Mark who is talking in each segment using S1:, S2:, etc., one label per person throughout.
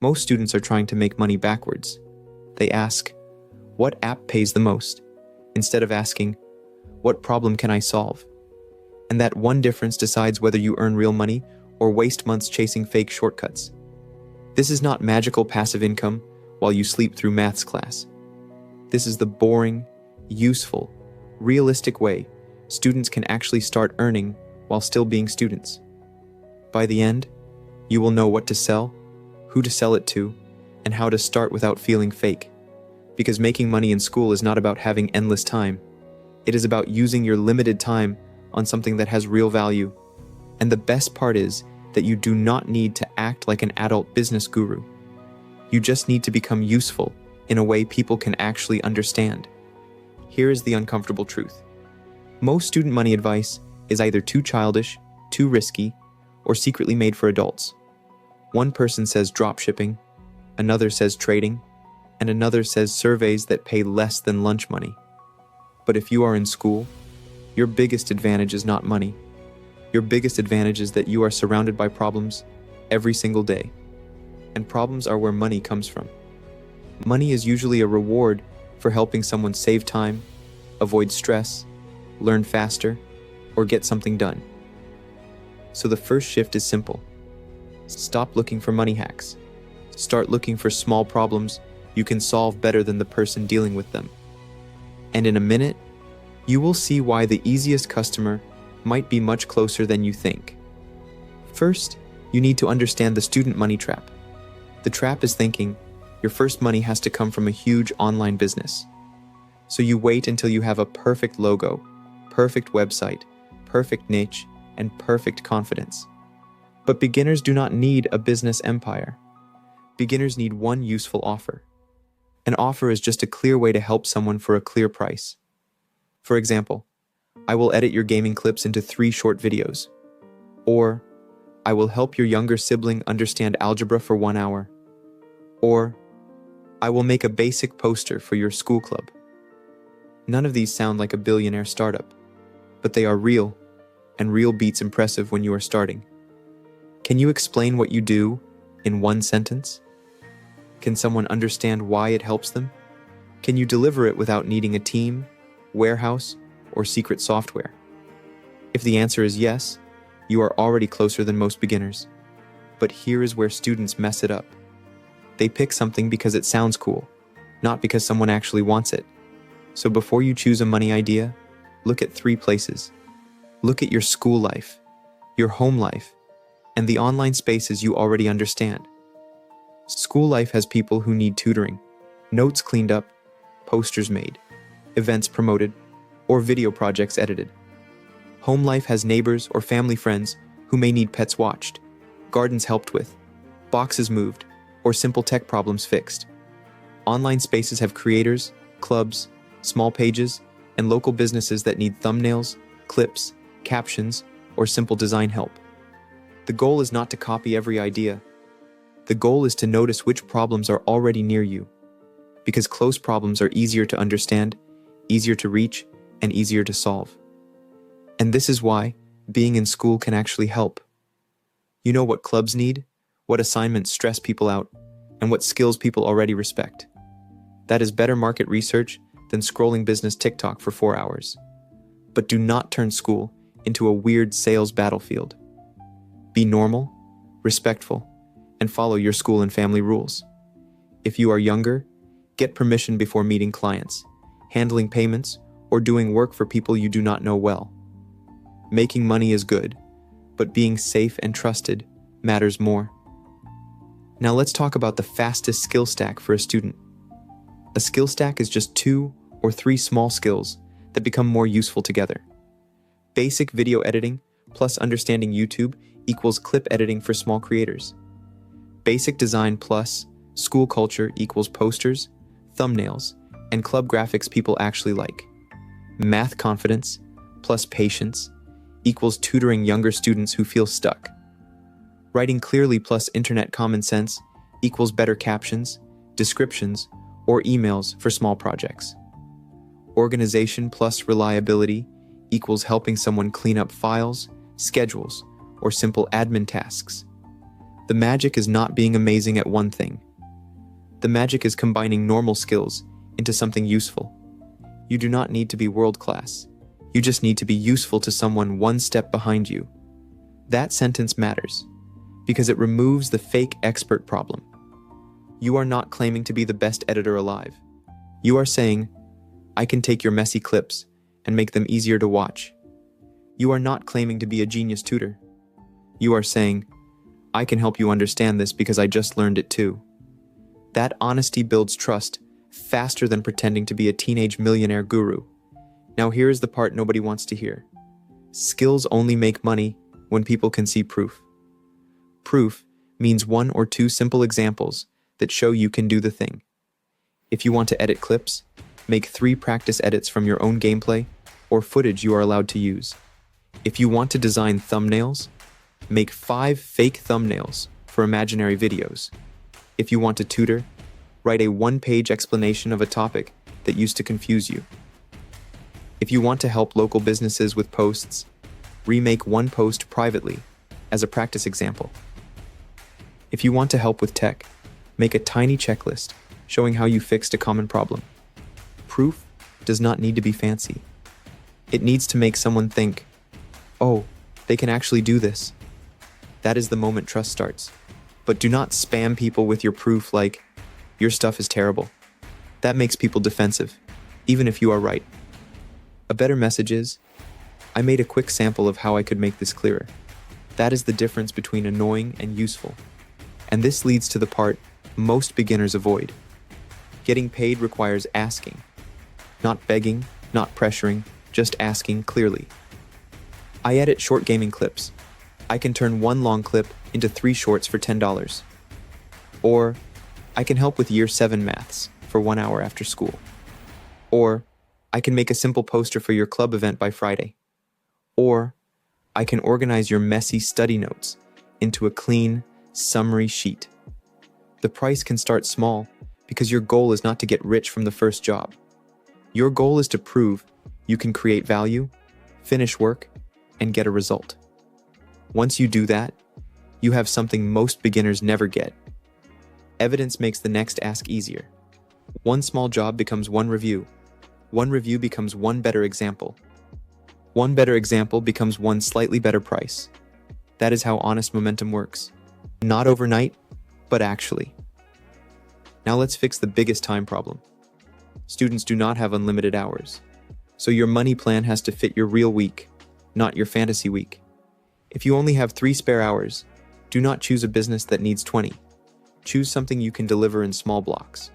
S1: Most students are trying to make money backwards. They ask, what app pays the most? Instead of asking, what problem can I solve? And that one difference decides whether you earn real money or waste months chasing fake shortcuts. This is not magical passive income while you sleep through maths class. This is the boring, useful, realistic way students can actually start earning while still being students. By the end, you will know what to sell, who to sell it to, and how to start without feeling fake. Because making money in school is not about having endless time. It is about using your limited time on something that has real value. And the best part is that you do not need to act like an adult business guru. You just need to become useful in a way people can actually understand. Here is the uncomfortable truth. Most student money advice is either too childish, too risky, or secretly made for adults. One person says dropshipping, another says trading, and another says surveys that pay less than lunch money. But if you are in school, your biggest advantage is not money. Your biggest advantage is that you are surrounded by problems every single day. And problems are where money comes from. Money is usually a reward for helping someone save time, avoid stress, learn faster, or get something done. So the first shift is simple. Stop looking for money hacks. Start looking for small problems you can solve better than the person dealing with them. And in a minute, you will see why the easiest customer might be much closer than you think. First, you need to understand the student money trap. The trap is thinking your first money has to come from a huge online business. So you wait until you have a perfect logo, perfect website, perfect niche, and perfect confidence. But beginners do not need a business empire. Beginners need one useful offer. An offer is just a clear way to help someone for a clear price. For example, I will edit your gaming clips into 3 short videos. Or, I will help your younger sibling understand algebra for 1 hour. Or, I will make a basic poster for your school club. None of these sound like a billionaire startup, but they are real, and real beats impressive when you are starting. Can you explain what you do in 1 sentence? Can someone understand why it helps them? Can you deliver it without needing a team, warehouse, or secret software? If the answer is yes, you are already closer than most beginners. But here is where students mess it up. They pick something because it sounds cool, not because someone actually wants it. So before you choose a money idea, look at 3 places. Look at your school life, your home life, and the online spaces you already understand. School life has people who need tutoring, notes cleaned up, posters made, events promoted, or video projects edited. Home life has neighbors or family friends who may need pets watched, gardens helped with, boxes moved, or simple tech problems fixed. Online spaces have creators, clubs, small pages, and local businesses that need thumbnails, clips, captions, or simple design help. The goal is not to copy every idea. The goal is to notice which problems are already near you, because close problems are easier to understand, easier to reach, and easier to solve. And this is why being in school can actually help. You know what clubs need, what assignments stress people out, and what skills people already respect. That is better market research than scrolling business TikTok for 4 hours. But do not turn school into a weird sales battlefield. Be normal, respectful, and follow your school and family rules. If you are younger, get permission before meeting clients, handling payments, or doing work for people you do not know well. Making money is good, but being safe and trusted matters more. Now let's talk about the fastest skill stack for a student. A skill stack is just 2 or 3 small skills that become more useful together. Basic video editing plus understanding YouTube equals clip editing for small creators. Basic design plus school culture equals posters, thumbnails, and club graphics people actually like. Math confidence plus patience equals tutoring younger students who feel stuck. Writing clearly plus internet common sense equals better captions, descriptions, or emails for small projects. Organization plus reliability equals helping someone clean up files, schedules, or simple admin tasks. The magic is not being amazing at one thing. The magic is combining normal skills into something useful. You do not need to be world-class. You just need to be useful to someone one step behind you. That sentence matters because it removes the fake expert problem. You are not claiming to be the best editor alive. You are saying, I can take your messy clips and make them easier to watch. You are not claiming to be a genius tutor. You are saying, I can help you understand this because I just learned it too. That honesty builds trust faster than pretending to be a teenage millionaire guru. Now here is the part nobody wants to hear. Skills only make money when people can see proof. Proof means 1 or 2 simple examples that show you can do the thing. If you want to edit clips, make 3 practice edits from your own gameplay or footage you are allowed to use. If you want to design thumbnails, make 5 fake thumbnails for imaginary videos. If you want to tutor, write a 1-page explanation of a topic that used to confuse you. If you want to help local businesses with posts, remake 1 post privately as a practice example. If you want to help with tech, make a tiny checklist showing how you fixed a common problem. Proof does not need to be fancy. It needs to make someone think, oh, they can actually do this. That is the moment trust starts. But do not spam people with your proof like, your stuff is terrible. That makes people defensive, even if you are right. A better message is, I made a quick sample of how I could make this clearer. That is the difference between annoying and useful. And this leads to the part most beginners avoid. Getting paid requires asking. Not begging, not pressuring, just asking clearly. I edit short gaming clips. I can turn 1 long clip into 3 shorts for $10. Or, I can help with year 7 maths for 1 hour after school. Or, I can make a simple poster for your club event by Friday. Or, I can organize your messy study notes into a clean, summary sheet. The price can start small because your goal is not to get rich from the first job. Your goal is to prove you can create value, finish work, and get a result. Once you do that, you have something most beginners never get. Evidence makes the next ask easier. 1 small job becomes 1 review. 1 review becomes 1 better example. 1 better example becomes 1 slightly better price. That is how honest momentum works. Not overnight, but actually. Now let's fix the biggest time problem. Students do not have unlimited hours. So your money plan has to fit your real week, not your fantasy week. If you only have 3 spare hours, do not choose a business that needs 20. Choose something you can deliver in small blocks.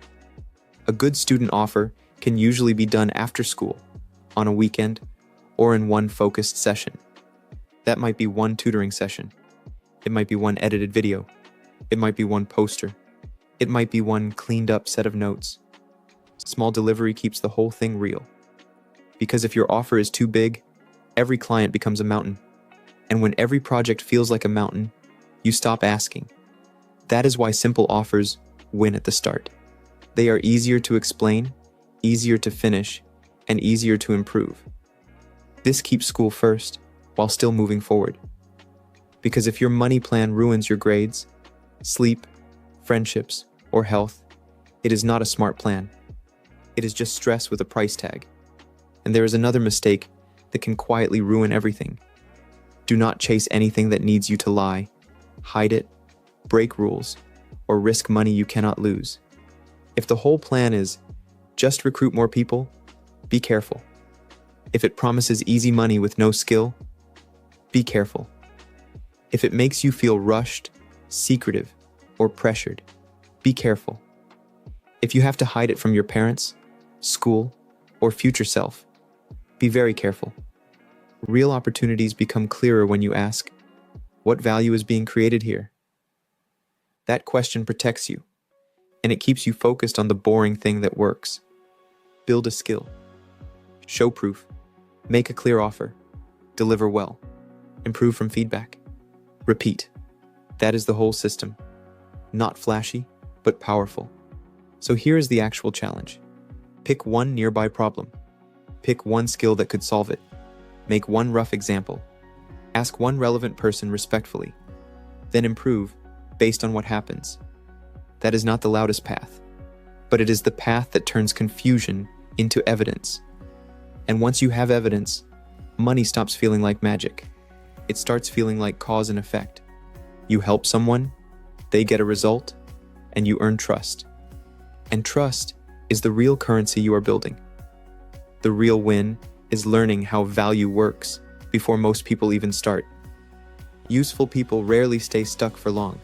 S1: A good student offer can usually be done after school, on a weekend, or in 1 focused session. That might be 1 tutoring session. It might be 1 edited video. It might be 1 poster. It might be 1 cleaned up set of notes. Small delivery keeps the whole thing real. Because if your offer is too big, every client becomes a mountain. And when every project feels like a mountain, you stop asking. That is why simple offers win at the start. They are easier to explain, easier to finish, and easier to improve. This keeps school first, while still moving forward. Because if your money plan ruins your grades, sleep, friendships, or health, it is not a smart plan. It is just stress with a price tag. And there is another mistake that can quietly ruin everything. Do not chase anything that needs you to lie, hide it, break rules, or risk money you cannot lose. If the whole plan is just recruit more people, be careful. If it promises easy money with no skill, be careful. If it makes you feel rushed, secretive, or pressured, be careful. If you have to hide it from your parents, school, or future self, be very careful. Real opportunities become clearer when you ask, what value is being created here? That question protects you, and it keeps you focused on the boring thing that works. Build a skill. Show proof. Make a clear offer. Deliver well. Improve from feedback. Repeat. That is the whole system. Not flashy, but powerful. So here is the actual challenge. Pick 1 nearby problem. Pick 1 skill that could solve it. Make 1 rough example. Ask 1 relevant person respectfully. Then improve based on what happens. That is not the loudest path, but it is the path that turns confusion into evidence. And once you have evidence, money stops feeling like magic. It starts feeling like cause and effect. You help someone, they get a result, and you earn trust. And trust is the real currency you are building. The real win is learning how value works before most people even start. Useful people rarely stay stuck for long.